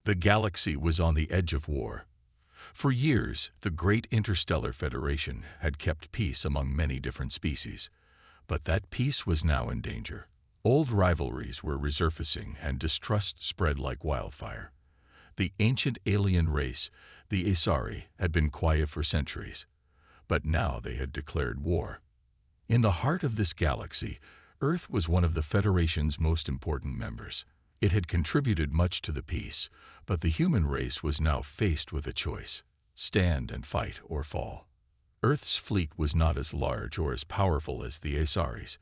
The galaxy was on the edge of war. For years, the Great Interstellar Federation had kept peace among many different species, but that peace was now in danger. Old rivalries were resurfacing and distrust spread like wildfire. The ancient alien race, the Asari, had been quiet for centuries, but now they had declared war. In the heart of this galaxy, Earth was one of the Federation's most important members. It had contributed much to the peace, but the human race was now faced with a choice: stand and fight or fall. Earth's fleet was not as large or as powerful as the Asaris,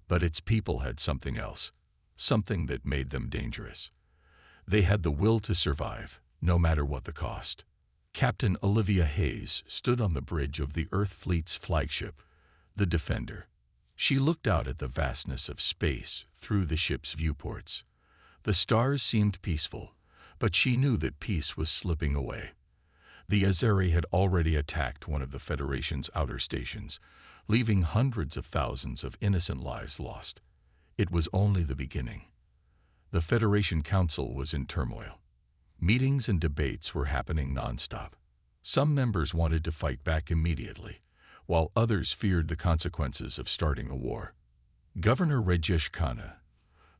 but its people had something else, something that made them dangerous. They had the will to survive, no matter what the cost. Captain Olivia Hayes stood on the bridge of the Earth Fleet's flagship, the Defender. She looked out at the vastness of space through the ship's viewports. The stars seemed peaceful, but she knew that peace was slipping away. The Asari had already attacked one of the Federation's outer stations, leaving hundreds of thousands of innocent lives lost. It was only the beginning. The Federation Council was in turmoil. Meetings and debates were happening nonstop. Some members wanted to fight back immediately, while others feared the consequences of starting a war. Governor Rajesh Khanna,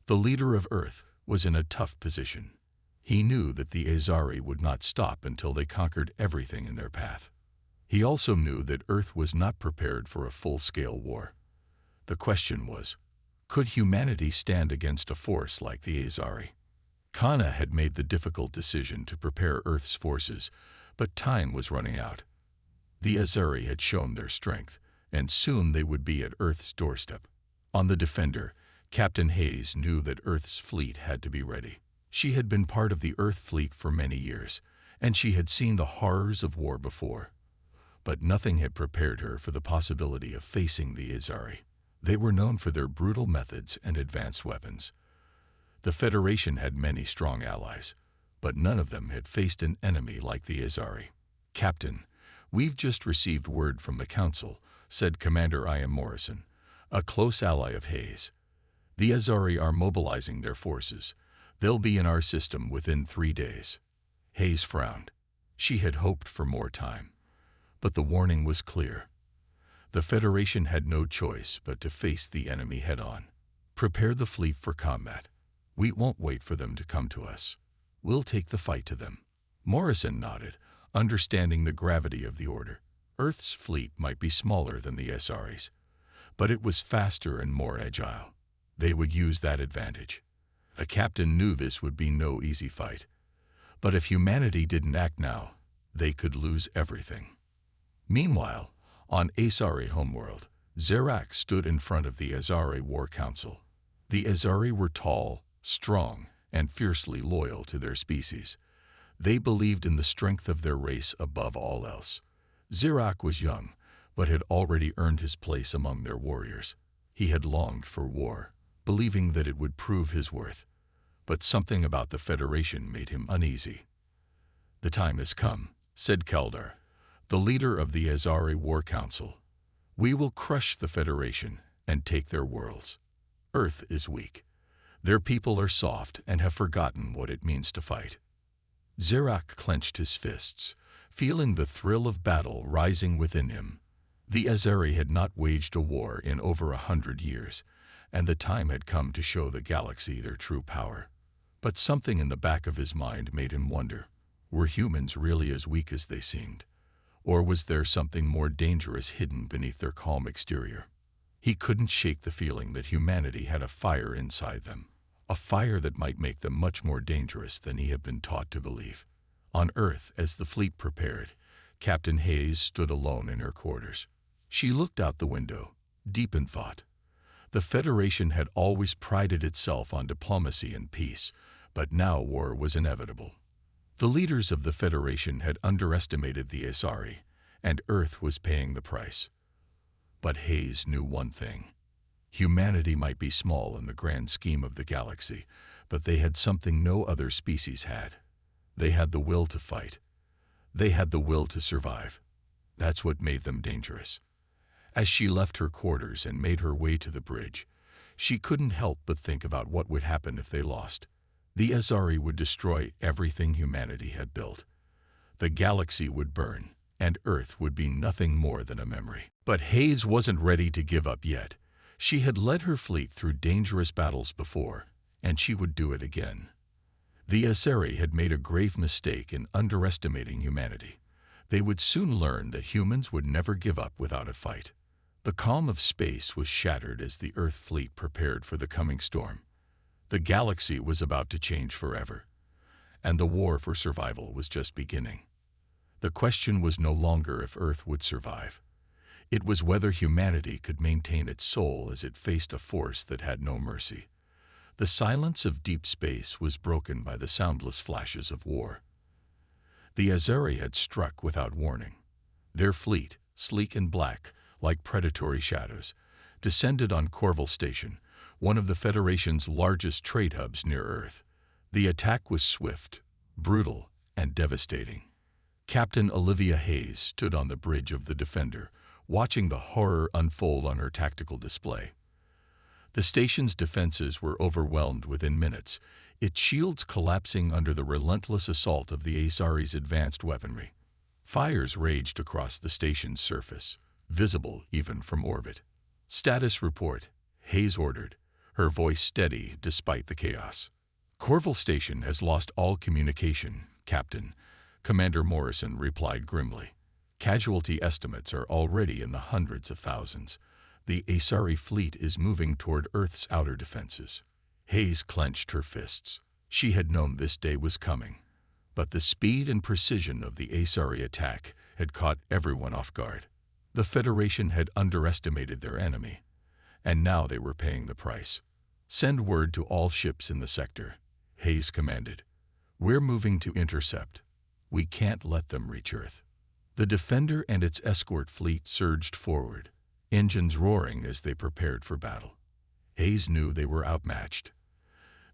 the leader of Earth, was in a tough position. He knew that the Asari would not stop until they conquered everything in their path. He also knew that Earth was not prepared for a full-scale war. The question was, could humanity stand against a force like the Asari? Khanna had made the difficult decision to prepare Earth's forces, but time was running out. The Asari had shown their strength, and soon they would be at Earth's doorstep. On the Defender, Captain Hayes knew that Earth's fleet had to be ready. She had been part of the Earth fleet for many years, and she had seen the horrors of war before. But nothing had prepared her for the possibility of facing the Asari. They were known for their brutal methods and advanced weapons. The Federation had many strong allies, but none of them had faced an enemy like the Asari. "Captain, we've just received word from the Council," said Commander I.M. Morrison, a close ally of Hayes. "The Asari are mobilizing their forces. They'll be in our system within 3 days." Hayes frowned. She had hoped for more time. But the warning was clear. The Federation had no choice but to face the enemy head-on. "Prepare the fleet for combat. We won't wait for them to come to us. We'll take the fight to them." Morrison nodded, understanding the gravity of the order. Earth's fleet might be smaller than the Asaris, but it was faster and more agile. They would use that advantage. A captain knew this would be no easy fight. But if humanity didn't act now, they could lose everything. Meanwhile, on Asari homeworld, Zerak stood in front of the Asari War Council. The Asari were tall, strong, and fiercely loyal to their species. They believed in the strength of their race above all else. Zerak was young, but had already earned his place among their warriors. He had longed for war, believing that it would prove his worth. But something about the Federation made him uneasy. "The time has come," said Keldar, the leader of the Asari War Council. "We will crush the Federation and take their worlds. Earth is weak. Their people are soft and have forgotten what it means to fight." Zerak clenched his fists, feeling the thrill of battle rising within him. The Asari had not waged a war in over 100 years, and the time had come to show the galaxy their true power. But something in the back of his mind made him wonder, were humans really as weak as they seemed? Or was there something more dangerous hidden beneath their calm exterior? He couldn't shake the feeling that humanity had a fire inside them, a fire that might make them much more dangerous than he had been taught to believe. On Earth, as the fleet prepared, Captain Hayes stood alone in her quarters. She looked out the window, deep in thought. The Federation had always prided itself on diplomacy and peace, but now war was inevitable. The leaders of the Federation had underestimated the Asari, and Earth was paying the price. But Hayes knew one thing. Humanity might be small in the grand scheme of the galaxy, but they had something no other species had. They had the will to fight. They had the will to survive. That's what made them dangerous. As she left her quarters and made her way to the bridge, she couldn't help but think about what would happen if they lost. The Azari would destroy everything humanity had built. The galaxy would burn, and Earth would be nothing more than a memory. But Hayes wasn't ready to give up yet. She had led her fleet through dangerous battles before, and she would do it again. The Azari had made a grave mistake in underestimating humanity. They would soon learn that humans would never give up without a fight. The calm of space was shattered as the Earth fleet prepared for the coming storm. The galaxy was about to change forever, and the war for survival was just beginning. The question was no longer if Earth would survive. It was whether humanity could maintain its soul as it faced a force that had no mercy. The silence of deep space was broken by the soundless flashes of war. The Azari had struck without warning. Their fleet, sleek and black, like predatory shadows, descended on Corval Station, one of the Federation's largest trade hubs near Earth. The attack was swift, brutal, and devastating. Captain Olivia Hayes stood on the bridge of the Defender, watching the horror unfold on her tactical display. The station's defenses were overwhelmed within minutes, its shields collapsing under the relentless assault of the Azari's advanced weaponry. Fires raged across the station's surface, visible even from orbit. "Status report," Hayes ordered, her voice steady despite the chaos. "Corval Station has lost all communication, Captain," Commander Morrison replied grimly. "Casualty estimates are already in the hundreds of thousands. The Azari fleet is moving toward Earth's outer defenses." Hayes clenched her fists. She had known this day was coming. But the speed and precision of the Azari attack had caught everyone off guard. The Federation had underestimated their enemy, and now they were paying the price. "Send word to all ships in the sector," Hayes commanded. "We're moving to intercept. We can't let them reach Earth." The Defender and its escort fleet surged forward, engines roaring as they prepared for battle. Hayes knew they were outmatched.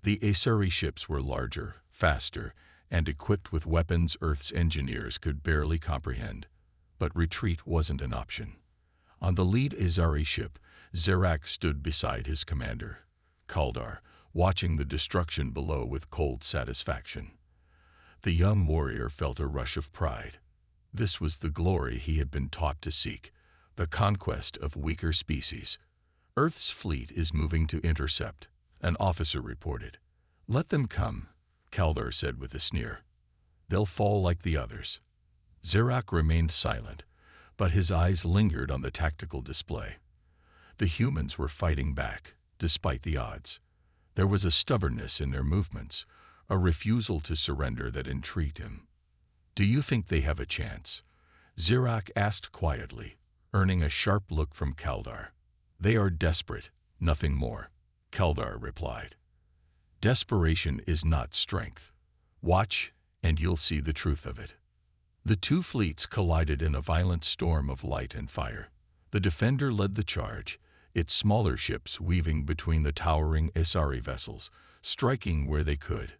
The Azari ships were larger, faster, and equipped with weapons Earth's engineers could barely comprehend. But retreat wasn't an option. On the lead Azari ship, Zerak stood beside his commander, Kaldar, watching the destruction below with cold satisfaction. The young warrior felt a rush of pride. This was the glory he had been taught to seek, the conquest of weaker species. "Earth's fleet is moving to intercept," an officer reported. "Let them come," Kaldar said with a sneer. "They'll fall like the others." Zerak remained silent, but his eyes lingered on the tactical display. The humans were fighting back, despite the odds. There was a stubbornness in their movements, a refusal to surrender that intrigued him. "Do you think they have a chance?" Zerak asked quietly, earning a sharp look from Kaldar. "They are desperate, nothing more," Kaldar replied. "Desperation is not strength. Watch, and you'll see the truth of it." The two fleets collided in a violent storm of light and fire. The Defender led the charge, its smaller ships weaving between the towering Azari vessels, striking where they could.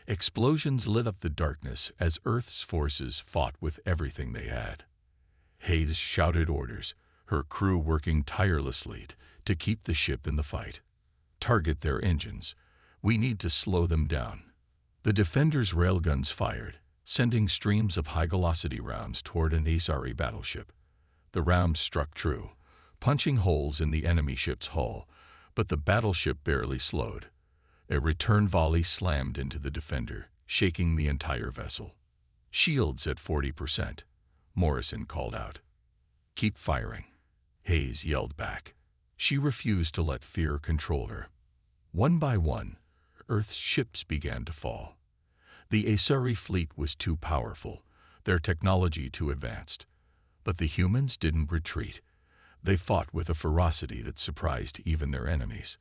Explosions lit up the darkness as Earth's forces fought with everything they had. Hayes shouted orders, her crew working tirelessly to keep the ship in the fight. "Target their engines. We need to slow them down." The Defender's railguns fired, sending streams of high-velocity rounds toward an Azari battleship. The rounds struck true, punching holes in the enemy ship's hull, but the battleship barely slowed. A return volley slammed into the Defender, shaking the entire vessel. "Shields at 40%, Morrison called out. "Keep firing," Hayes yelled back. She refused to let fear control her. One by one, Earth's ships began to fall. The Azari fleet was too powerful, their technology too advanced. But the humans didn't retreat. They fought with a ferocity that surprised even their enemies.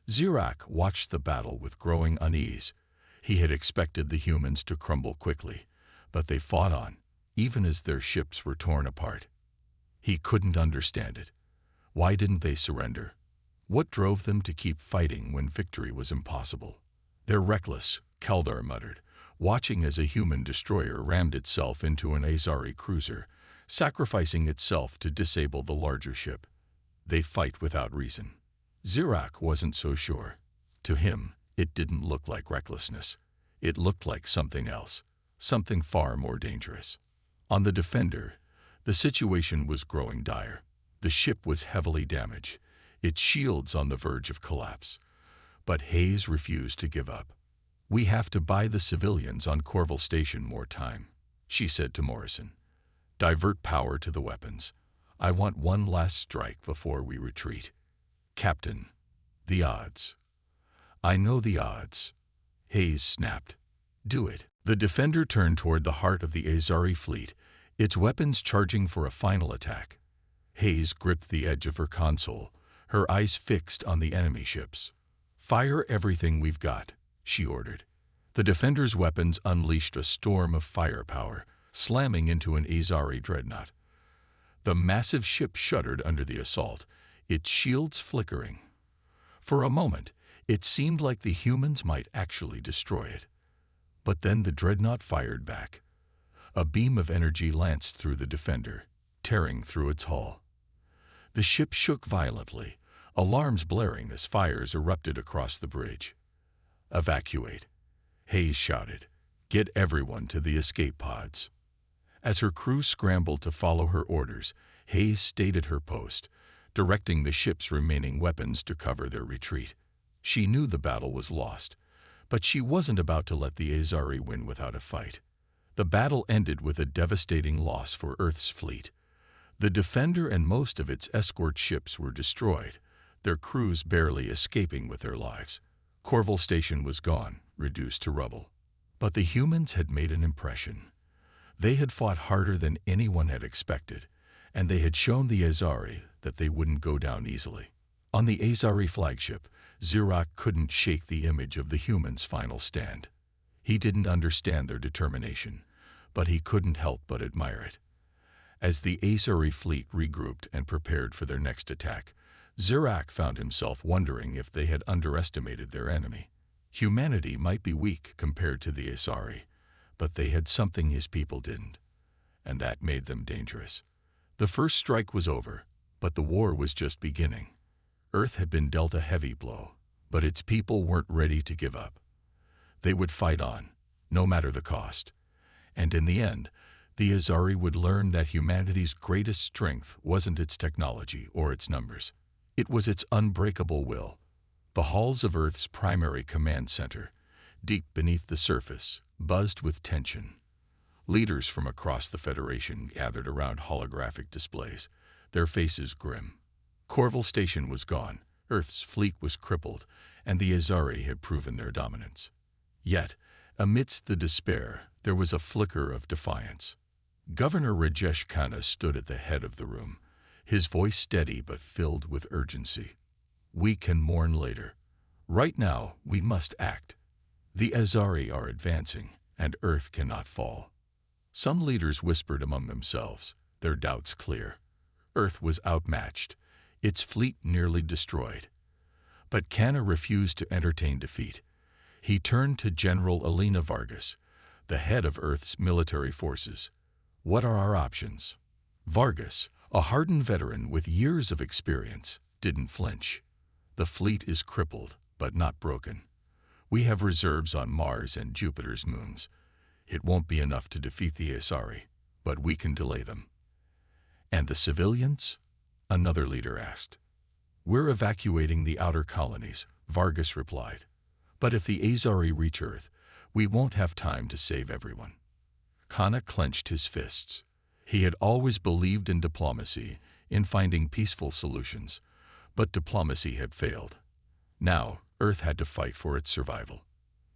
Zerak watched the battle with growing unease. He had expected the humans to crumble quickly, but they fought on, even as their ships were torn apart. He couldn't understand it. Why didn't they surrender? What drove them to keep fighting when victory was impossible? "They're reckless," Kaldar muttered, watching as a human destroyer rammed itself into an Azari cruiser, sacrificing itself to disable the larger ship. "They fight without reason." Zerak wasn't so sure. To him, It didn't look like recklessness. It looked like something else, something far more dangerous. On the Defender, the situation was growing dire. The ship was heavily damaged, its shields on the verge of collapse. But Hayes refused to give up. "We have to buy the civilians on Corval Station more time," she said to Morrison. "Divert power to the weapons. I want one last strike before we retreat." "Captain, the odds." "I know the odds," Hayes snapped. "Do it." The Defender turned toward the heart of the Azari fleet, its weapons charging for a final attack. Hayes gripped the edge of her console, her eyes fixed on the enemy ships. "Fire everything we've got," she ordered. The Defender's weapons unleashed a storm of firepower, slamming into an Azari dreadnought. The massive ship shuddered under the assault, its shields flickering. For a moment, it seemed like the humans might actually destroy it. But then the dreadnought fired back. A beam of energy lanced through the Defender, tearing through its hull. The ship shook violently, alarms blaring as fires erupted across the bridge. "Evacuate," Hayes shouted. "Get everyone to the escape pods." As her crew scrambled to follow her orders, Hayes stayed at her post, directing the ship's remaining weapons to cover their retreat. She knew the battle was lost, but she wasn't about to let the Azari win without a fight. The battle ended with a devastating loss for Earth's fleet. The Defender and most of its escort ships were destroyed, their crews barely escaping with their lives. Corval Station was gone, reduced to rubble. But the humans had made an impression. They had fought harder than anyone had expected, and they had shown the Azari that they wouldn't go down easily. On the Azari flagship, Zirak couldn't shake the image of the humans' final stand. He didn't understand their determination, but he couldn't help but admire it. As the Azari fleet regrouped and prepared for their next attack, Zirak found himself wondering if they had underestimated their enemy. Humanity might be weak compared to the Azari, but they had something his people didn't, and that made them dangerous. The first strike was over, but the war was just beginning. Earth had been dealt a heavy blow, but its people weren't ready to give up. They would fight on, no matter the cost. And in the end, the Azari would learn that humanity's greatest strength wasn't its technology or its numbers. It was its unbreakable will. The halls of Earth's primary command center, deep beneath the surface, buzzed with tension. Leaders from across the Federation gathered around holographic displays, their faces grim. Corval Station was gone, Earth's fleet was crippled, and the Azari had proven their dominance. Yet, amidst the despair, there was a flicker of defiance. Governor Rajesh Khanna stood at the head of the room, his voice steady but filled with urgency. "We can mourn later. Right now, we must act. The Azari are advancing, and Earth cannot fall." Some leaders whispered among themselves, their doubts clear. Earth was outmatched, its fleet nearly destroyed. But Khanna refused to entertain defeat. He turned to General Alina Vargas, the head of Earth's military forces. "What are our options?" Vargas, a hardened veteran with years of experience, didn't flinch. "The fleet is crippled, but not broken. We have reserves on Mars and Jupiter's moons. It won't be enough to defeat the Azari, but we can delay them." "And the civilians?" another leader asked. "We're evacuating the outer colonies," Vargas replied. "But if the Azari reach Earth, we won't have time to save everyone." Khanna clenched his fists. He had always believed in diplomacy, in finding peaceful solutions, but diplomacy had failed. Now, Earth had to fight for its survival.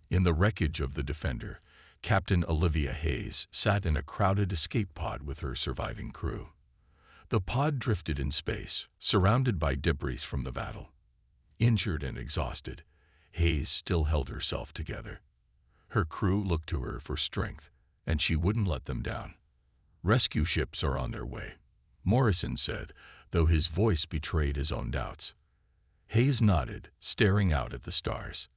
In the wreckage of the Defender, Captain Olivia Hayes sat in a crowded escape pod with her surviving crew. The pod drifted in space, surrounded by debris from the battle. Injured and exhausted, Hayes still held herself together. Her crew looked to her for strength, and she wouldn't let them down. "Rescue ships are on their way," Morrison said, though his voice betrayed his own doubts. Hayes nodded, staring out at the stars.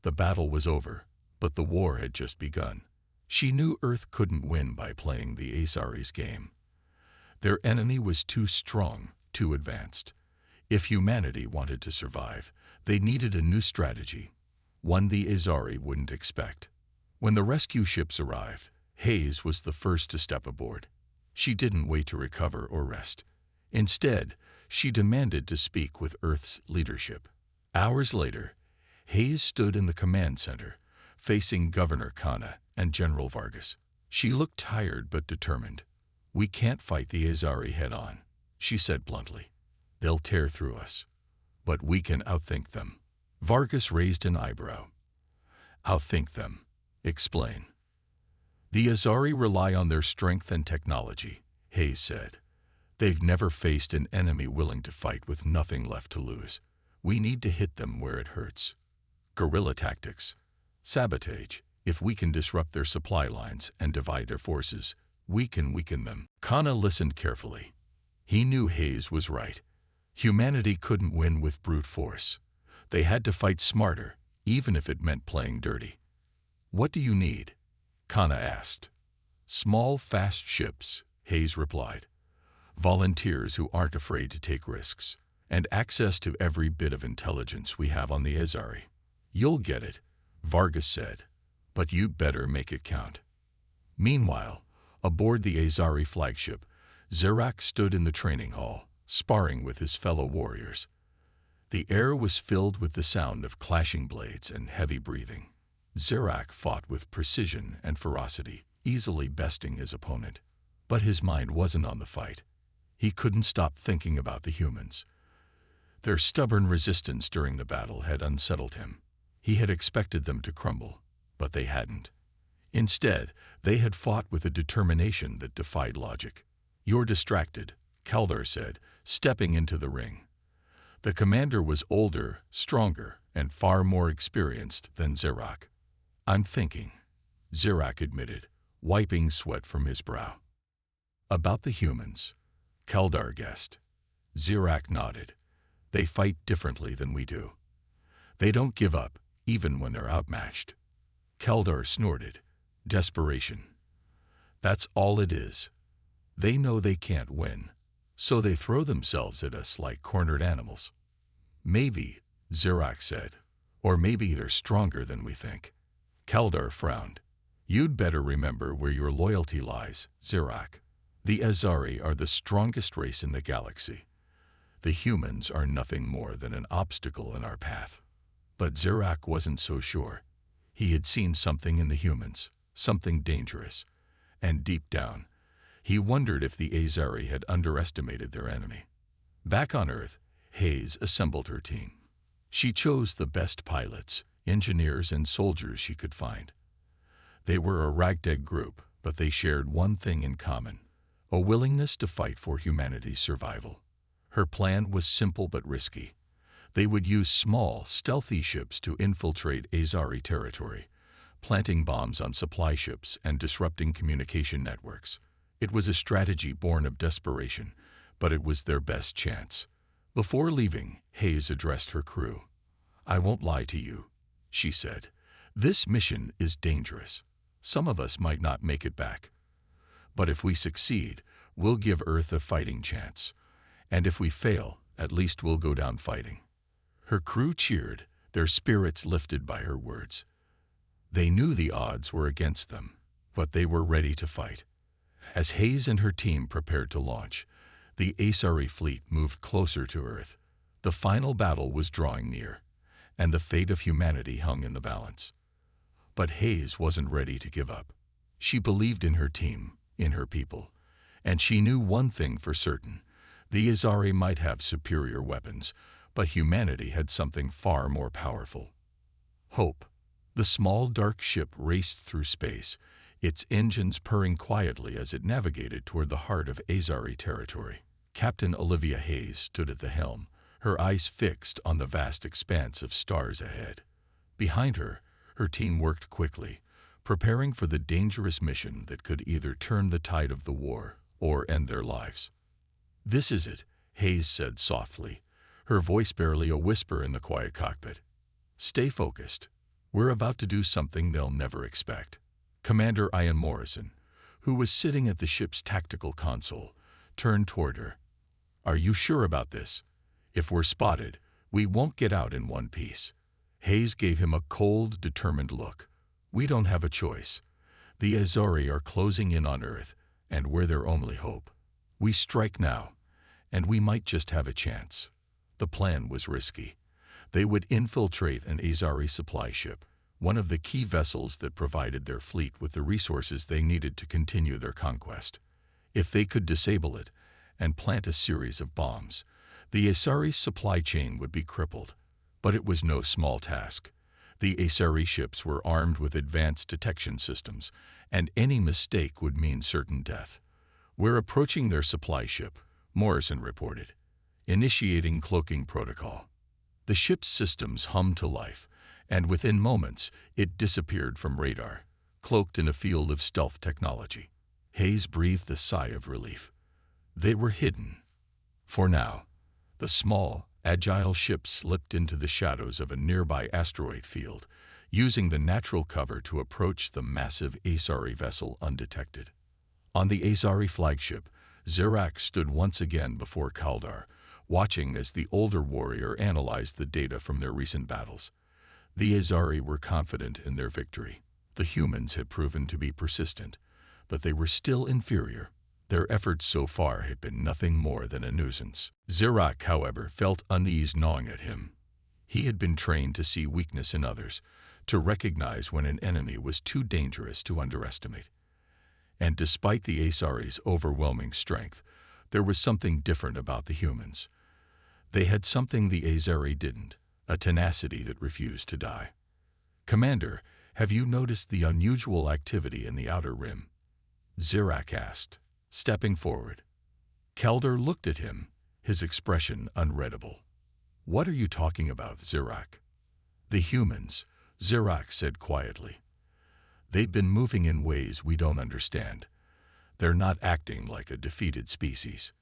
The battle was over, but the war had just begun. She knew Earth couldn't win by playing the Azari's game. Their enemy was too strong, too advanced. If humanity wanted to survive, they needed a new strategy, one the Azari wouldn't expect. When the rescue ships arrived, Hayes was the first to step aboard. She didn't wait to recover or rest. Instead, she demanded to speak with Earth's leadership. Hours later, Hayes stood in the command center, facing Governor Kana and General Vargas. She looked tired but determined. "We can't fight the Azari head-on," she said bluntly. "They'll tear through us. But we can outthink them." Vargas raised an eyebrow. "Outthink them? Explain." "The Azari rely on their strength and technology," Hayes said. "They've never faced an enemy willing to fight with nothing left to lose. We need to hit them where it hurts. Guerrilla tactics. Sabotage. If we can disrupt their supply lines and divide their forces, we can weaken them." Kana listened carefully. He knew Hayes was right. Humanity couldn't win with brute force. They had to fight smarter, even if it meant playing dirty. "What do you need?" Kana asked. "Small, fast ships," Hayes replied. "Volunteers who aren't afraid to take risks, and access to every bit of intelligence we have on the Azari." "You'll get it," Vargas said, "but you'd better make it count." Meanwhile, aboard the Azari flagship, Zerak stood in the training hall, sparring with his fellow warriors. The air was filled with the sound of clashing blades and heavy breathing. Zerak fought with precision and ferocity, easily besting his opponent. But his mind wasn't on the fight. He couldn't stop thinking about the humans. Their stubborn resistance during the battle had unsettled him. He had expected them to crumble, but they hadn't. Instead, they had fought with a determination that defied logic. "You're distracted," Kaldar said, stepping into the ring. The commander was older, stronger, and far more experienced than Zerak. "I'm thinking," Zerak admitted, wiping sweat from his brow. "About the humans," Kaldar guessed. Zerak nodded. "They fight differently than we do. They don't give up, even when they're outmatched." Kaldar snorted. "Desperation. That's all it is. They know they can't win, so they throw themselves at us like cornered animals." "Maybe," Zerak said, "or maybe they're stronger than we think." Kaldar frowned. "You'd better remember where your loyalty lies, Zerak. The Azari are the strongest race in the galaxy. The humans are nothing more than an obstacle in our path." But Zerak wasn't so sure. He had seen something in the humans, something dangerous, and deep down, he wondered if the Azari had underestimated their enemy. Back on Earth, Hayes assembled her team. She chose the best pilots, engineers, and soldiers she could find. They were a ragtag group, but they shared one thing in common: a willingness to fight for humanity's survival. Her plan was simple but risky. They would use small, stealthy ships to infiltrate Azari territory, planting bombs on supply ships and disrupting communication networks. It was a strategy born of desperation, but it was their best chance. Before leaving, Hayes addressed her crew. "I won't lie to you," she said. "This mission is dangerous. Some of us might not make it back. But if we succeed, we'll give Earth a fighting chance. And if we fail, at least we'll go down fighting." Her crew cheered, their spirits lifted by her words. They knew the odds were against them, but they were ready to fight. As Hayes and her team prepared to launch, the Azari fleet moved closer to Earth. The final battle was drawing near, and the fate of humanity hung in the balance. But Hayes wasn't ready to give up. She believed in her team, in her people, and she knew one thing for certain: the Azari might have superior weapons, but humanity had something far more powerful: hope. The small, dark ship raced through space, its engines purring quietly as it navigated toward the heart of Azari territory. Captain Olivia Hayes stood at the helm, her eyes fixed on the vast expanse of stars ahead. Behind her, her team worked quickly, preparing for the dangerous mission that could either turn the tide of the war or end their lives. "This is it," Hayes said softly, her voice barely a whisper in the quiet cockpit. "Stay focused. We're about to do something they'll never expect." Commander Ian Morrison, who was sitting at the ship's tactical console, turned toward her. "Are you sure about this? If we're spotted, we won't get out in one piece." Hayes gave him a cold, determined look. "We don't have a choice. The Azori are closing in on Earth, and we're their only hope. We strike now, and we might just have a chance." The plan was risky. They would infiltrate an Azori supply ship, one of the key vessels that provided their fleet with the resources they needed to continue their conquest. If they could disable it and plant a series of bombs, the Azori supply chain would be crippled. But it was no small task. The Azori ships were armed with advanced detection systems, and any mistake would mean certain death. "We're approaching their supply ship," Morrison reported, initiating cloaking protocol. The ship's systems hummed to life, and within moments it disappeared from radar, cloaked in a field of stealth technology. Hayes breathed a sigh of relief. They were hidden. For now, the small, agile ship slipped into the shadows of a nearby asteroid field, using the natural cover to approach the massive Azori vessel undetected. On the Azori flagship, Zirak stood once again before Kaldar, watching as the older warrior analyzed the data from their recent battles. The Azori were confident in their victory. The humans had proven to be persistent, but they were still inferior. Their efforts so far had been nothing more than a nuisance. Zirak, however, felt unease gnawing at him. He had been trained to see weakness in others, to recognize when an enemy was too dangerous to underestimate. And despite the Azori's overwhelming strength, there was something different about the humans. They had something the Azori didn't, a tenacity that refused to die. "Commander, have you noticed the unusual activity in the outer rim?" Zirak asked, stepping forward. Kaldar looked at him, his expression unreadable. "What are you talking about, Zirak?" "The humans," Zirak said quietly. "They've been moving in ways we don't understand. They're not acting like a defeated species."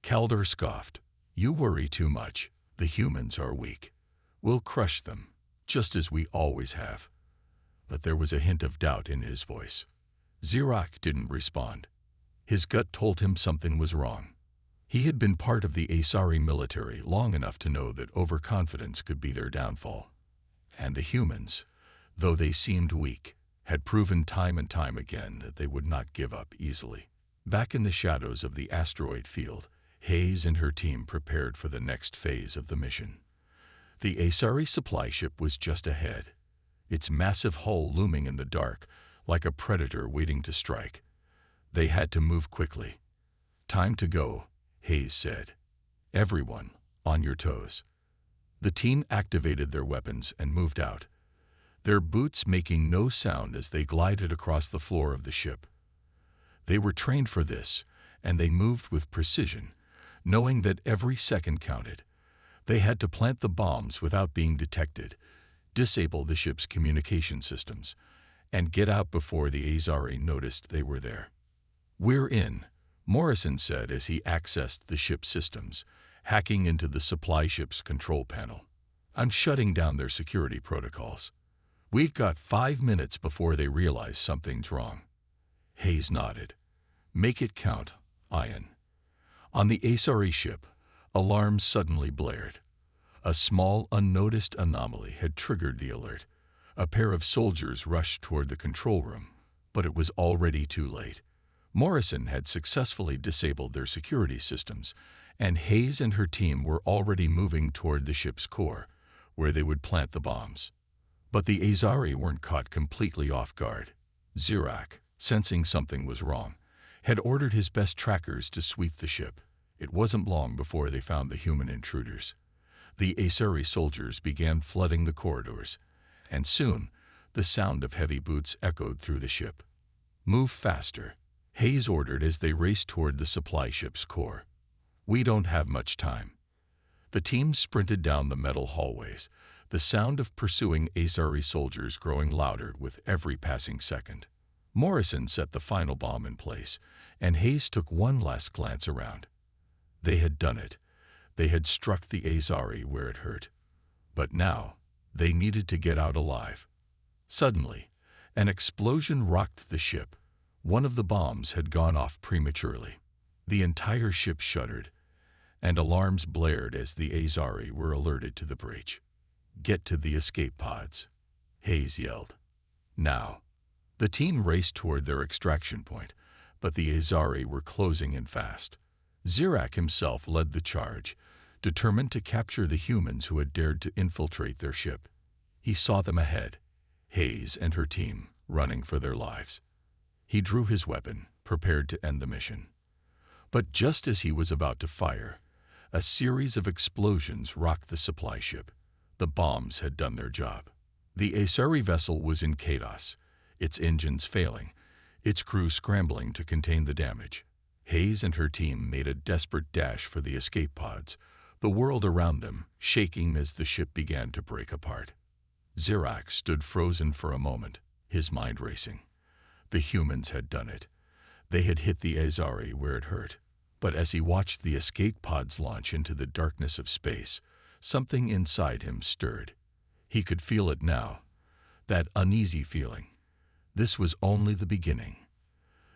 Kaldar scoffed. "You worry too much. The humans are weak. We'll crush them, just as we always have." But there was a hint of doubt in his voice. Zirak didn't respond. His gut told him something was wrong. He had been part of the Azori military long enough to know that overconfidence could be their downfall. And the humans, though they seemed weak, had proven time and time again that they would not give up easily. Back in the shadows of the asteroid field, Hayes and her team prepared for the next phase of the mission. The Azori supply ship was just ahead, its massive hull looming in the dark like a predator waiting to strike. They had to move quickly. "Time to go," Hayes said. "Everyone, on your toes." The team activated their weapons and moved out, their boots making no sound as they glided across the floor of the ship. They were trained for this, and they moved with precision, knowing that every second counted. They had to plant the bombs without being detected, disable the ship's communication systems, and get out before the Azori noticed they were there. "We're in," Morrison said as he accessed the ship's systems, hacking into the supply ship's control panel. "I'm shutting down their security protocols. We've got 5 minutes before they realize something's wrong." Hayes nodded. "Make it count, Ian." On the Azori ship, alarms suddenly blared. A small, unnoticed anomaly had triggered the alert. A pair of soldiers rushed toward the control room, but it was already too late. Morrison had successfully disabled their security systems, and Hayes and her team were already moving toward the ship's core, where they would plant the bombs. But the Azori weren't caught completely off guard. Zirak, sensing something was wrong, had ordered his best trackers to sweep the ship. It wasn't long before they found the human intruders. The Azori soldiers began flooding the corridors, and soon the sound of heavy boots echoed through the ship. "Move faster," Hayes ordered as they raced toward the supply ship's core. "We don't have much time." The team sprinted down the metal hallways, the sound of pursuing Azori soldiers growing louder with every passing second. Morrison set the final bomb in place, and Hayes took one last glance around. They had done it. They had struck the Azori where it hurt. But now, they needed to get out alive. Suddenly, an explosion rocked the ship. One of the bombs had gone off prematurely. The entire ship shuddered, and alarms blared as the Azori were alerted to the breach. Get to the escape pods, Hayes yelled. Now. The team raced toward their extraction point, but the Azari were closing in fast. Zirak himself led the charge, determined to capture the humans who had dared to infiltrate their ship. He saw them ahead, Hayes and her team, running for their lives. He drew his weapon, prepared to end the mission. But just as he was about to fire, a series of explosions rocked the supply ship. The bombs had done their job. The Azari vessel was in chaos, its engines failing, its crew scrambling to contain the damage. Hayes and her team made a desperate dash for the escape pods, the world around them shaking as the ship began to break apart. Zirak stood frozen for a moment, his mind racing. The humans had done it. They had hit the Azari where it hurt. But as he watched the escape pods launch into the darkness of space, something inside him stirred. He could feel it now, that uneasy feeling. This was only the beginning.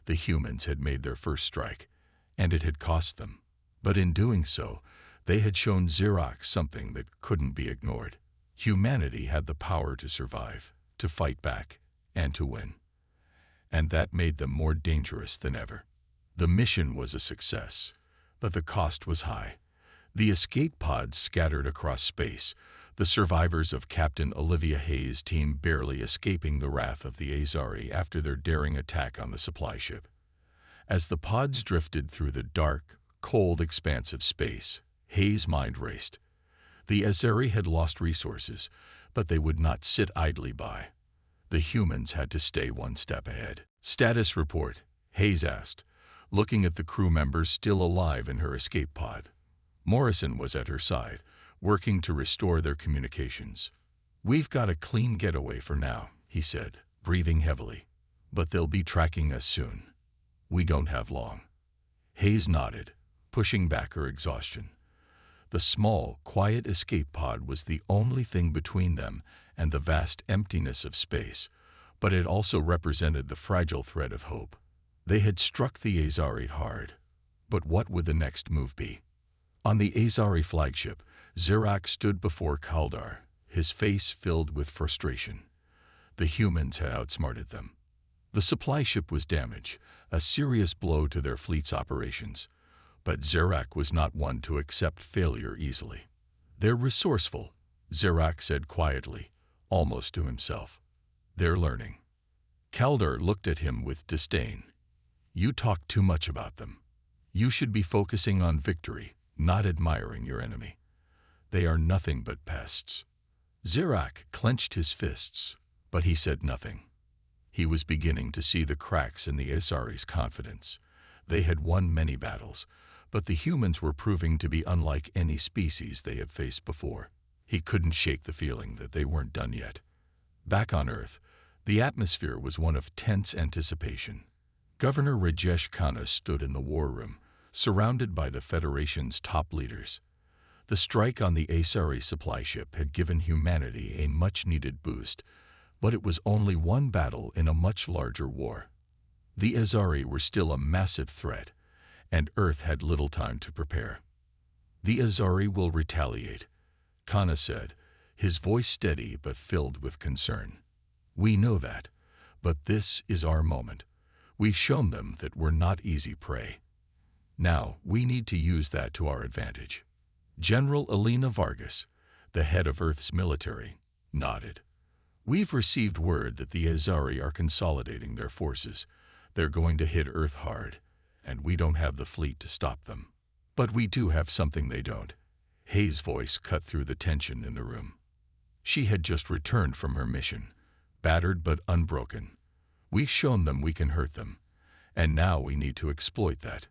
The humans had made their first strike, and it had cost them. But in doing so, they had shown Zirak something that couldn't be ignored. Humanity had the power to survive, to fight back, and to win. And that made them more dangerous than ever. The mission was a success, but the cost was high. The escape pods scattered across space, the survivors of Captain Olivia Hayes' team barely escaping the wrath of the Azari after their daring attack on the supply ship. As the pods drifted through the dark, cold expanse of space, Hayes' mind raced. The Azari had lost resources, but they would not sit idly by. The humans had to stay one step ahead. "Status report," Hayes asked, looking at the crew members still alive in her escape pod. Morrison was at her side, working to restore their communications. "We've got a clean getaway for now," he said, breathing heavily. "But they'll be tracking us soon. We don't have long." Hayes nodded, pushing back her exhaustion. The small, quiet escape pod was the only thing between them and the vast emptiness of space, but it also represented the fragile thread of hope. They had struck the Azari hard, but what would the next move be? On the Azari flagship, Zirak stood before Kaldar, his face filled with frustration. The humans had outsmarted them. The supply ship was damaged, a serious blow to their fleet's operations. But Zirak was not one to accept failure easily. "They're resourceful," Zirak said quietly, almost to himself. "They're learning." Kaldar looked at him with disdain. "You talk too much about them. You should be focusing on victory, not admiring your enemy. They are nothing but pests." Zirak clenched his fists, but he said nothing. He was beginning to see the cracks in the Azari's confidence. They had won many battles, but the humans were proving to be unlike any species they had faced before. He couldn't shake the feeling that they weren't done yet. Back on Earth, the atmosphere was one of tense anticipation. Governor Rajesh Khanna stood in the war room, surrounded by the Federation's top leaders. The strike on the Azari supply ship had given humanity a much-needed boost, but it was only one battle in a much larger war. The Azari were still a massive threat, and Earth had little time to prepare. "The Azari will retaliate," Khanna said, his voice steady but filled with concern. "We know that, but this is our moment. We've shown them that we're not easy prey. Now we need to use that to our advantage." General Elena Vargas, the head of Earth's military, nodded. "We've received word that the Azari are consolidating their forces. They're going to hit Earth hard, and we don't have the fleet to stop them. But we do have something they don't." Hayes' voice cut through the tension in the room. She had just returned from her mission, battered but unbroken. "We've shown them we can hurt them, and now we need to exploit that.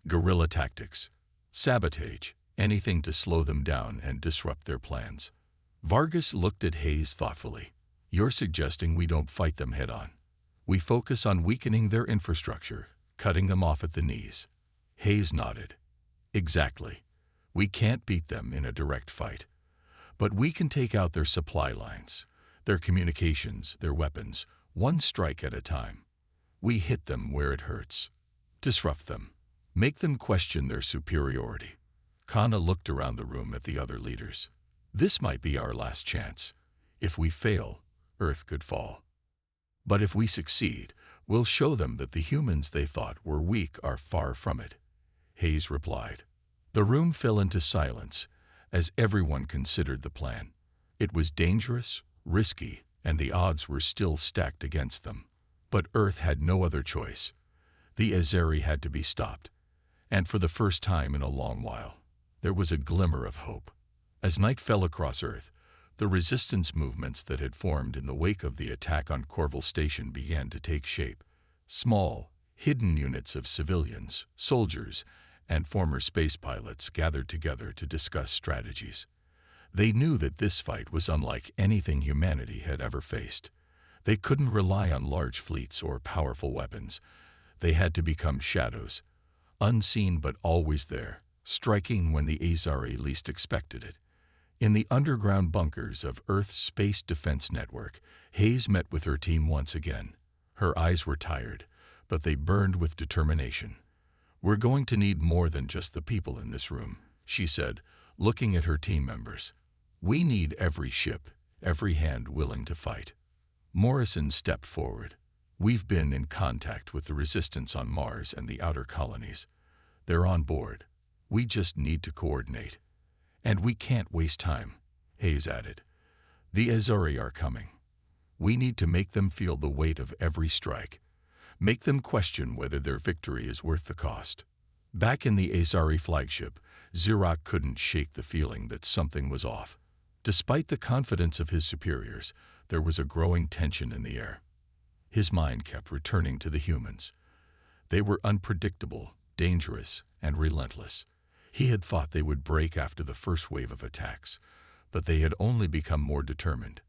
Guerrilla tactics, sabotage, anything to slow them down and disrupt their plans." Vargas looked at Hayes thoughtfully. "You're suggesting we don't fight them head-on. We focus on weakening their infrastructure, cutting them off at the knees." Hayes nodded. "Exactly. We can't beat them in a direct fight. But we can take out their supply lines, their communications, their weapons, one strike at a time. We hit them where it hurts. Disrupt them. Make them question their superiority." Khanna looked around the room at the other leaders. This might be our last chance. If we fail, Earth could fall. But if we succeed, we'll show them that the humans they thought were weak are far from it," Hayes replied. The room fell into silence as everyone considered the plan. It was dangerous, risky, and the odds were still stacked against them. But Earth had no other choice. The Azeri had to be stopped. And for the first time in a long while, there was a glimmer of hope. As night fell across Earth, the resistance movements that had formed in the wake of the attack on Corval Station began to take shape. Small, hidden units of civilians, soldiers, and former space pilots gathered together to discuss strategies. They knew that this fight was unlike anything humanity had ever faced. They couldn't rely on large fleets or powerful weapons. They had to become shadows, unseen but always there, striking when the Azari least expected it. In the underground bunkers of Earth's Space Defense Network, Hayes met with her team once again. Her eyes were tired, but they burned with determination. "We're going to need more than just the people in this room," she said, looking at her team members. "We need every ship, every hand willing to fight." Morrison stepped forward. "We've been in contact with the resistance on Mars and the outer colonies. They're on board. We just need to coordinate. And we can't waste time," Hayes added. "The Azari are coming. We need to make them feel the weight of every strike. Make them question whether their victory is worth the cost." Back in the Azari flagship, Zirak couldn't shake the feeling that something was off. Despite the confidence of his superiors, there was a growing tension in the air. His mind kept returning to the humans. They were unpredictable, dangerous, and relentless. He had thought they would break after the first wave of attacks, but they had only become more determined.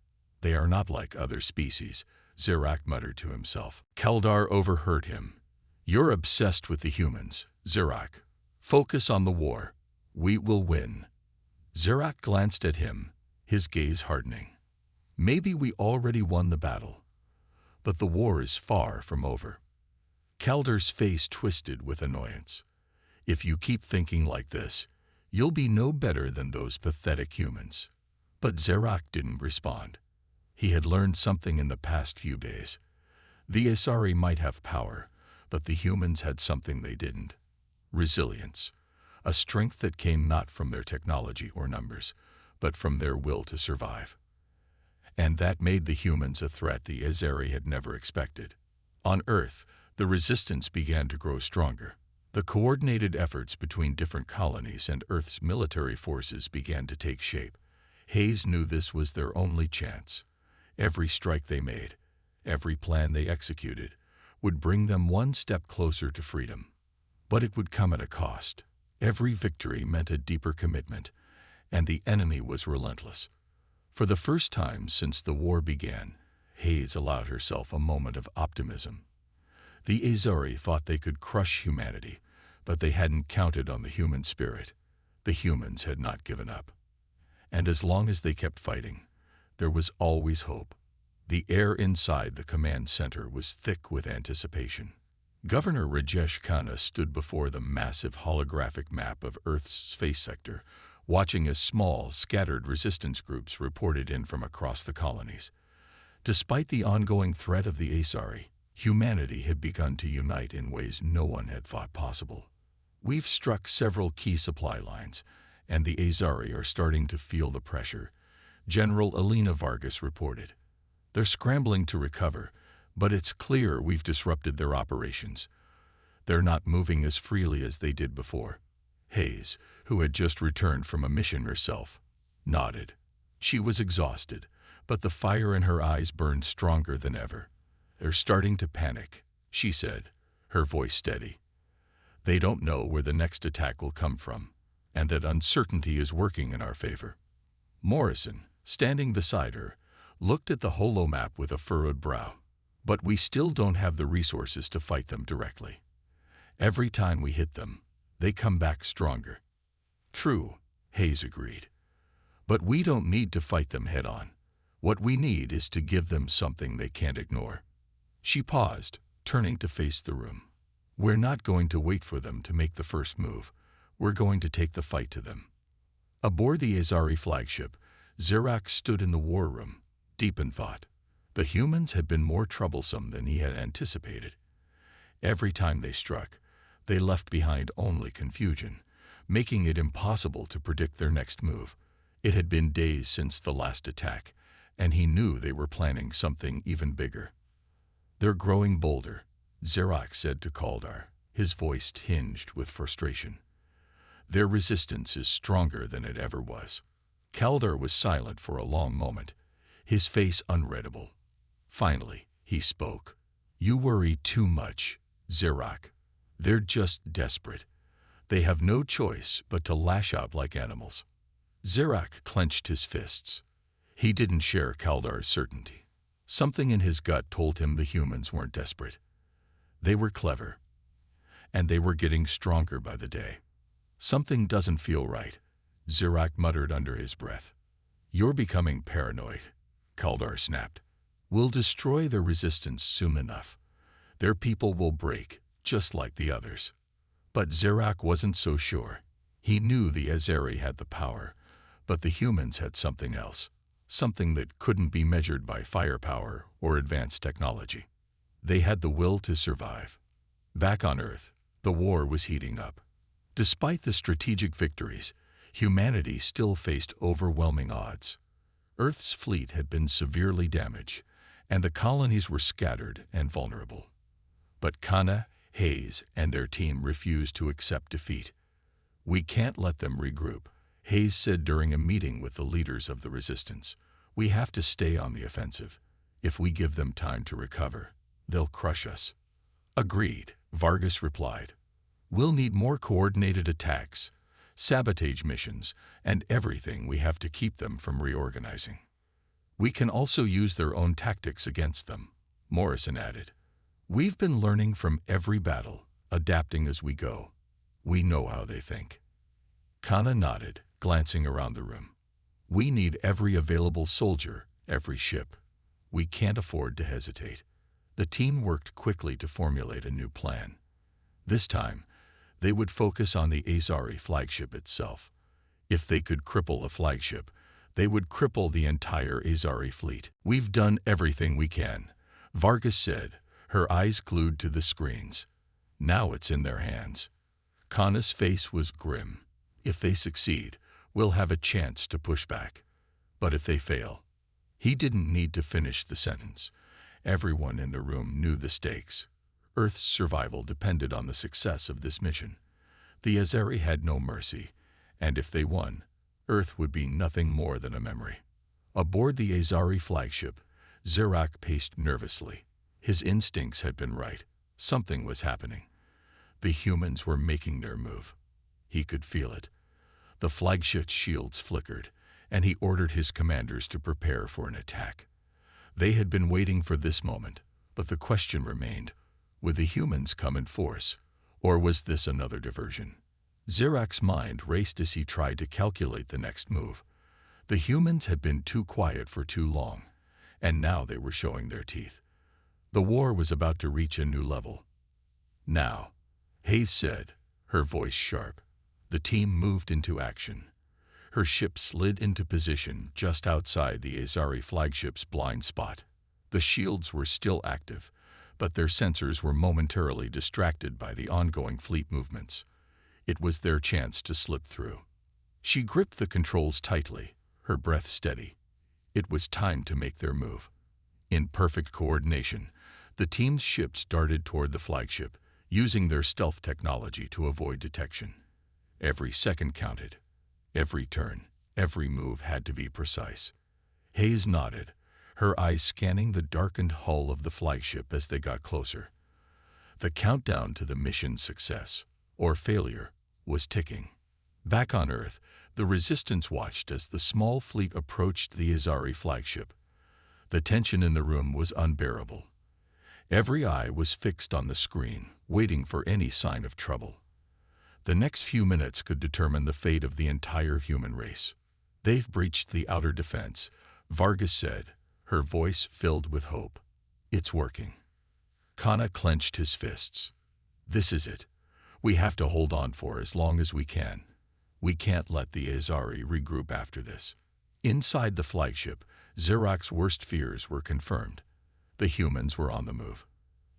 "They are not like other species," Zirak muttered to himself. Keldar overheard him. "You're obsessed with the humans, Zirak. Focus on the war. We will win." Zirak glanced at him, his gaze hardening. "Maybe we already won the battle, but the war is far from over." Keldar's face twisted with annoyance. "If you keep thinking like this, you'll be no better than those pathetic humans." But Zirak didn't respond. He had learned something in the past few days. The Azari might have power, but the humans had something they didn't. Resilience. A strength that came not from their technology or numbers, but from their will to survive. And that made the humans a threat the Azari had never expected. On Earth, the resistance began to grow stronger. The coordinated efforts between different colonies and Earth's military forces began to take shape. Hayes knew this was their only chance. Every strike they made, every plan they executed, would bring them one step closer to freedom. But it would come at a cost. Every victory meant a deeper commitment, and the enemy was relentless. For the first time since the war began, Hayes allowed herself a moment of optimism. The Azari thought they could crush humanity, but they hadn't counted on the human spirit. The humans had not given up. And as long as they kept fighting, there was always hope. The air inside the command center was thick with anticipation. Governor Rajesh Khanna stood before the massive holographic map of Earth's space sector, watching as small, scattered resistance groups reported in from across the colonies. Despite the ongoing threat of the Azari, humanity had begun to unite in ways no one had thought possible. "We've struck several key supply lines, and the Azari are starting to feel the pressure," General Alina Vargas reported. "They're scrambling to recover, but it's clear we've disrupted their operations. They're not moving as freely as they did before." Hayes, who had just returned from a mission herself, nodded. She was exhausted, but the fire in her eyes burned stronger than ever. "They're starting to panic," she said, her voice steady. "They don't know where the next attack will come from, and that uncertainty is working in our favor." Morrison, standing beside her, looked at the holomap with a furrowed brow. "But we still don't have the resources to fight them directly. Every time we hit them, they come back stronger." "True," Hayes agreed. "But we don't need to fight them head-on. What we need is to give them something they can't ignore." She paused, turning to face the room. "We're not going to wait for them to make the first move. We're going to take the fight to them." Aboard the Azari flagship, Zirak stood in the war room, deep in thought. The humans had been more troublesome than he had anticipated. Every time they struck, they left behind only confusion, making it impossible to predict their next move. It had been days since the last attack, and he knew they were planning something even bigger. "They're growing bolder," Zirak said to Kaldar, his voice tinged with frustration. "Their resistance is stronger than it ever was." Kaldar was silent for a long moment, his face unreadable. Finally, he spoke. "You worry too much, Zirak. They're just desperate. They have no choice but to lash out like animals." Zirak clenched his fists. He didn't share Kaldar's certainty. Something in his gut told him the humans weren't desperate. They were clever, and they were getting stronger by the day. "Something doesn't feel right," Zirak muttered under his breath. "You're becoming paranoid," Kaldar snapped. "We'll destroy their resistance soon enough. Their people will break, just like the others." But Zirak wasn't so sure. He knew the Azeri had the power, but the humans had something else, something that couldn't be measured by firepower or advanced technology. They had the will to survive. Back on Earth, the war was heating up. Despite the strategic victories, humanity still faced overwhelming odds. Earth's fleet had been severely damaged, and the colonies were scattered and vulnerable. But Kana, Hayes, and their team refused to accept defeat. "We can't let them regroup," Hayes said during a meeting with the leaders of the resistance. "We have to stay on the offensive. If we give them time to recover, they'll crush us." "Agreed," Vargas replied. "We'll need more coordinated attacks, sabotage missions, and everything we have to keep them from reorganizing. We can also use their own tactics against them," Morrison added. "We've been learning from every battle, adapting as we go. We know how they think." Kana nodded, glancing around the room. "We need every available soldier, every ship. We can't afford to hesitate." The team worked quickly to formulate a new plan. This time, they would focus on the Azari flagship itself. If they could cripple the flagship, they would cripple the entire Azari fleet. "We've done everything we can," Vargas said, her eyes glued to the screens. "Now it's in their hands." Kana's face was grim. "If they succeed, we'll have a chance to push back. But if they fail..." He didn't need to finish the sentence. Everyone in the room knew the stakes. Earth's survival depended on the success of this mission. The Azeri had no mercy, and if they won, Earth would be nothing more than a memory. Aboard the Azari flagship, Zirak paced nervously. His instincts had been right. Something was happening. The humans were making their move. He could feel it. The flagship's shields flickered, and he ordered his commanders to prepare for an attack. They had been waiting for this moment, but the question remained, would the humans come in force, or was this another diversion? Zirak's mind raced as he tried to calculate the next move. The humans had been too quiet for too long, and now they were showing their teeth. The war was about to reach a new level. "Now," Hayes said, her voice sharp. The team moved into action. Her ship slid into position just outside the Azari flagship's blind spot. The shields were still active, but their sensors were momentarily distracted by the ongoing fleet movements. It was their chance to slip through. She gripped the controls tightly, her breath steady. It was time to make their move. In perfect coordination, the team's ships darted toward the flagship, using their stealth technology to avoid detection. Every second counted. Every turn, every move had to be precise. Hayes nodded, her eyes scanning the darkened hull of the flagship as they got closer. The countdown to the mission's success, or failure, was ticking. Back on Earth, the Resistance watched as the small fleet approached the Azari flagship. The tension in the room was unbearable. Every eye was fixed on the screen, waiting for any sign of trouble. The next few minutes could determine the fate of the entire human race. "They've breached the outer defense," Vargas said, her voice filled with hope. "It's working." Kana clenched his fists. "This is it. We have to hold on for as long as we can. We can't let the Azari regroup after this." Inside the flagship, Xeroc's worst fears were confirmed. The humans were on the move.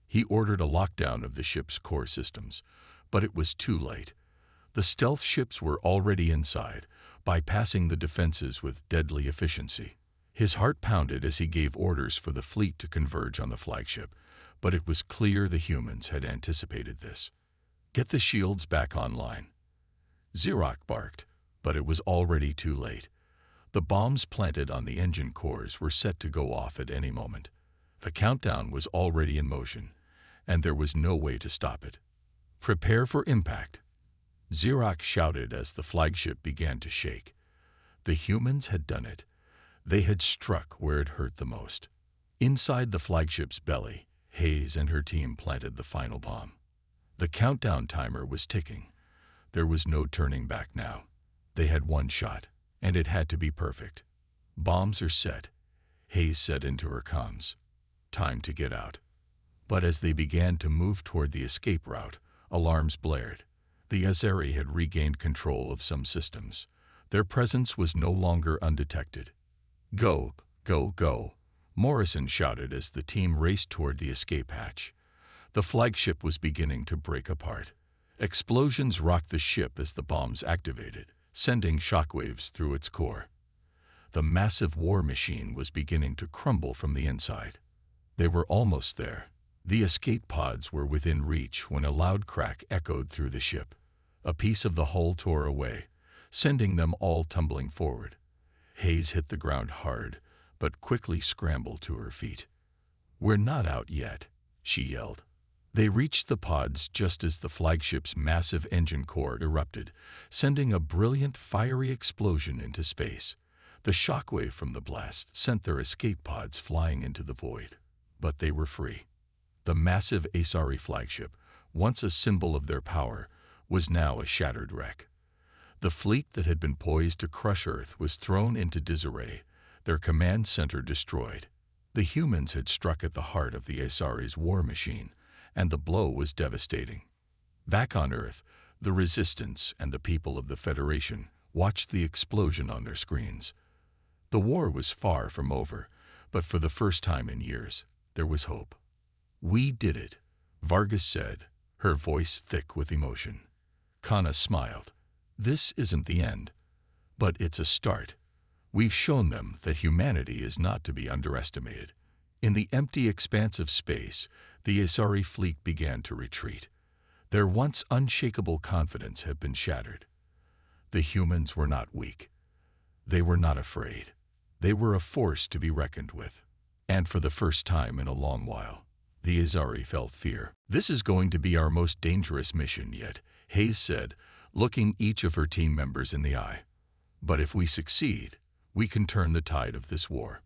He ordered a lockdown of the ship's core systems, but it was too late. The stealth ships were already inside, bypassing the defenses with deadly efficiency. His heart pounded as he gave orders for the fleet to converge on the flagship, but it was clear the humans had anticipated this. "Get the shields back online." Xeroc barked, but it was already too late. The bombs planted on the engine cores were set to go off at any moment. The countdown was already in motion, and there was no way to stop it. "Prepare for impact," Xeroc shouted as the flagship began to shake. The humans had done it. They had struck where it hurt the most. Inside the flagship's belly, Hayes and her team planted the final bomb. The countdown timer was ticking. There was no turning back now. They had one shot, and it had to be perfect. "Bombs are set," Hayes said into her comms. "Time to get out." But as they began to move toward the escape route, alarms blared. The Azeri had regained control of some systems. Their presence was no longer undetected. "Go, go, go," Morrison shouted as the team raced toward the escape hatch. The flagship was beginning to break apart. Explosions rocked the ship as the bombs activated, sending shockwaves through its core. The massive war machine was beginning to crumble from the inside. They were almost there. The escape pods were within reach when a loud crack echoed through the ship. A piece of the hull tore away, sending them all tumbling forward. Hayes hit the ground hard, but quickly scrambled to her feet. "We're not out yet," she yelled. They reached the pods just as the flagship's massive engine core erupted, sending a brilliant, fiery explosion into space. The shockwave from the blast sent their escape pods flying into the void. But they were free. The massive Asari flagship, once a symbol of their power, was now a shattered wreck. The fleet that had been poised to crush Earth was thrown into disarray, their command center destroyed. The humans had struck at the heart of the Asari's war machine, and the blow was devastating. Back on Earth, the Resistance and the people of the Federation watched the explosion on their screens. The war was far from over, but for the first time in years, there was hope. "We did it," Vargas said, her voice thick with emotion. Kana smiled. "This isn't the end, but it's a start. We've shown them that humanity is not to be underestimated." In the empty expanse of space, the Asari fleet began to retreat. Their once unshakable confidence had been shattered. The humans were not weak. They were not afraid. They were a force to be reckoned with. And for the first time in a long while, the Asari felt fear. "This is going to be our most dangerous mission yet," Hayes said, looking each of her team members in the eye. "But if we succeed, we can turn the tide of this war."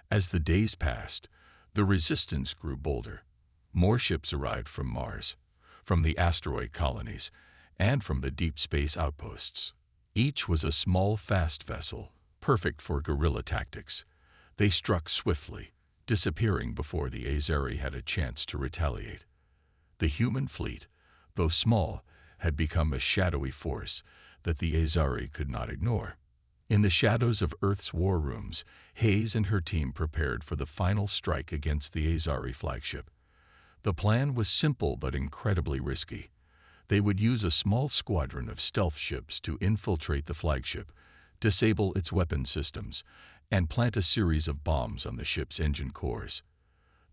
As the days passed, the Resistance grew bolder. More ships arrived from Mars, from the asteroid colonies, and from the deep space outposts. Each was a small, fast vessel, perfect for guerrilla tactics. They struck swiftly, disappearing before the Azeri had a chance to retaliate. The human fleet, though small, had become a shadowy force that the Azeri could not ignore. In the shadows of Earth's war rooms, Hayes and her team prepared for the final strike against the Azari flagship. The plan was simple but incredibly risky. They would use a small squadron of stealth ships to infiltrate the flagship, disable its weapon systems, and plant a series of bombs on the ship's engine cores.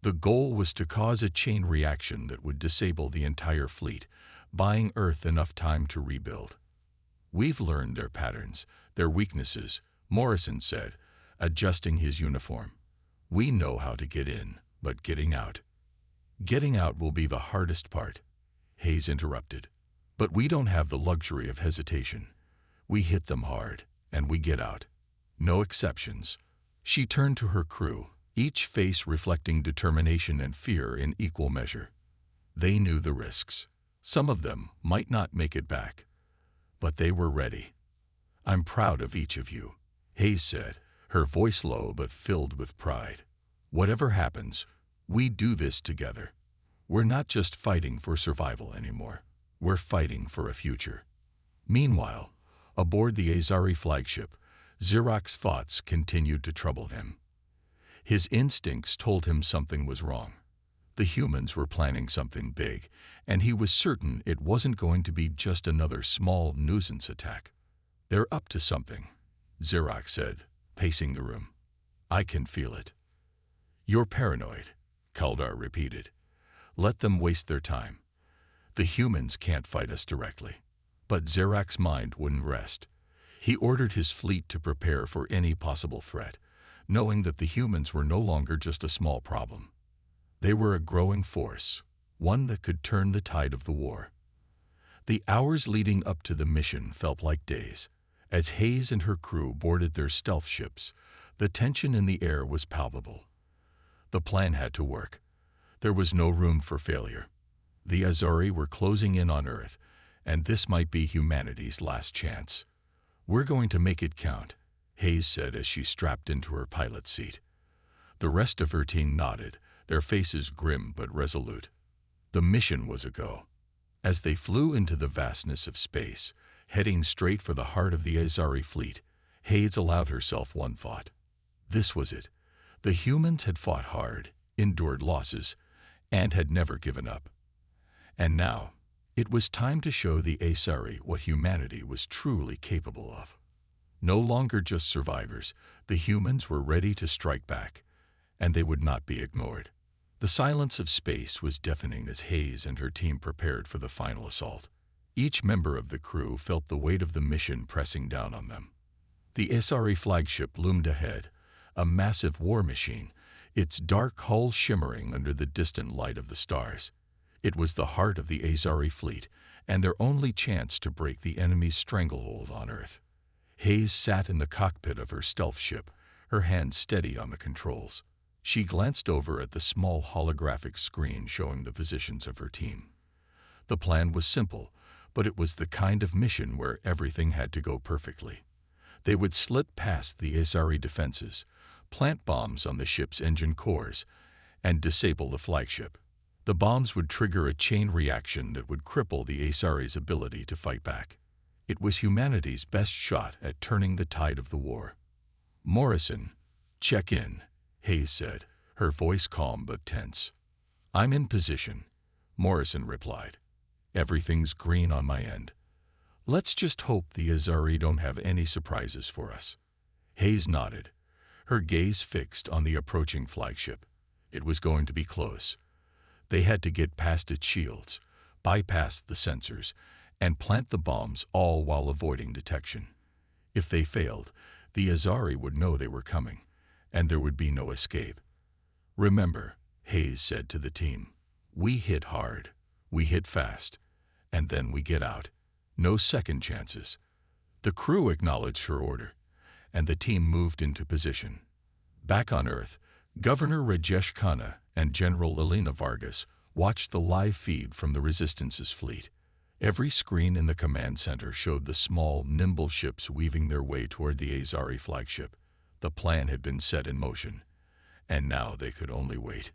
The goal was to cause a chain reaction that would disable the entire fleet, buying Earth enough time to rebuild. "We've learned their patterns, their weaknesses," Morrison said, adjusting his uniform. "We know how to get in, but getting out will be the hardest part," Hayes interrupted. "But we don't have the luxury of hesitation. We hit them hard, and we get out. No exceptions." She turned to her crew, each face reflecting determination and fear in equal measure. They knew the risks. Some of them might not make it back, but they were ready. "I'm proud of each of you," Hayes said, her voice low but filled with pride. "Whatever happens, we do this together. We're not just fighting for survival anymore. We're fighting for a future." Meanwhile, aboard the Azari flagship, Xerox's thoughts continued to trouble him. His instincts told him something was wrong. The humans were planning something big, and he was certain it wasn't going to be just another small nuisance attack. "They're up to something," Xerox said, pacing the room. "I can feel it." "You're paranoid," Kaldar repeated. "Let them waste their time. The humans can't fight us directly." But Xerox's mind wouldn't rest. He ordered his fleet to prepare for any possible threat, knowing that the humans were no longer just a small problem. They were a growing force, one that could turn the tide of the war. The hours leading up to the mission felt like days. As Hayes and her crew boarded their stealth ships, the tension in the air was palpable. The plan had to work. There was no room for failure. The Azari were closing in on Earth, and this might be humanity's last chance. "We're going to make it count," Hayes said as she strapped into her pilot's seat. The rest of her team nodded, their faces grim but resolute. The mission was a go. As they flew into the vastness of space, heading straight for the heart of the Azari fleet, Hayes allowed herself one thought. This was it. The humans had fought hard, endured losses, and had never given up. And now, it was time to show the Azari what humanity was truly capable of. No longer just survivors, the humans were ready to strike back, and they would not be ignored. The silence of space was deafening as Hayes and her team prepared for the final assault. Each member of the crew felt the weight of the mission pressing down on them. The Azari flagship loomed ahead, a massive war machine, its dark hull shimmering under the distant light of the stars. It was the heart of the Azari fleet, and their only chance to break the enemy's stranglehold on Earth. Hayes sat in the cockpit of her stealth ship, her hands steady on the controls. She glanced over at the small holographic screen showing the positions of her team. The plan was simple, but it was the kind of mission where everything had to go perfectly. They would slip past the Azari defenses, plant bombs on the ship's engine cores, and disable the flagship. The bombs would trigger a chain reaction that would cripple the Azari's ability to fight back. It was humanity's best shot at turning the tide of the war. "Morrison, check in," Hayes said, her voice calm but tense. "I'm in position," Morrison replied. "Everything's green on my end. Let's just hope the Azari don't have any surprises for us." Hayes nodded, her gaze fixed on the approaching flagship. It was going to be close. They had to get past its shields, bypass the sensors, and plant the bombs, all while avoiding detection. If they failed, the Azari would know they were coming, and there would be no escape. "Remember," Hayes said to the team, "we hit hard, we hit fast, and then we get out. No second chances." The crew acknowledged her order, and the team moved into position. Back on Earth, Governor Rajesh Khanna and General Elena Vargas watched the live feed from the Resistance's fleet. Every screen in the command center showed the small, nimble ships weaving their way toward the Azari flagship. The plan had been set in motion, and now they could only wait.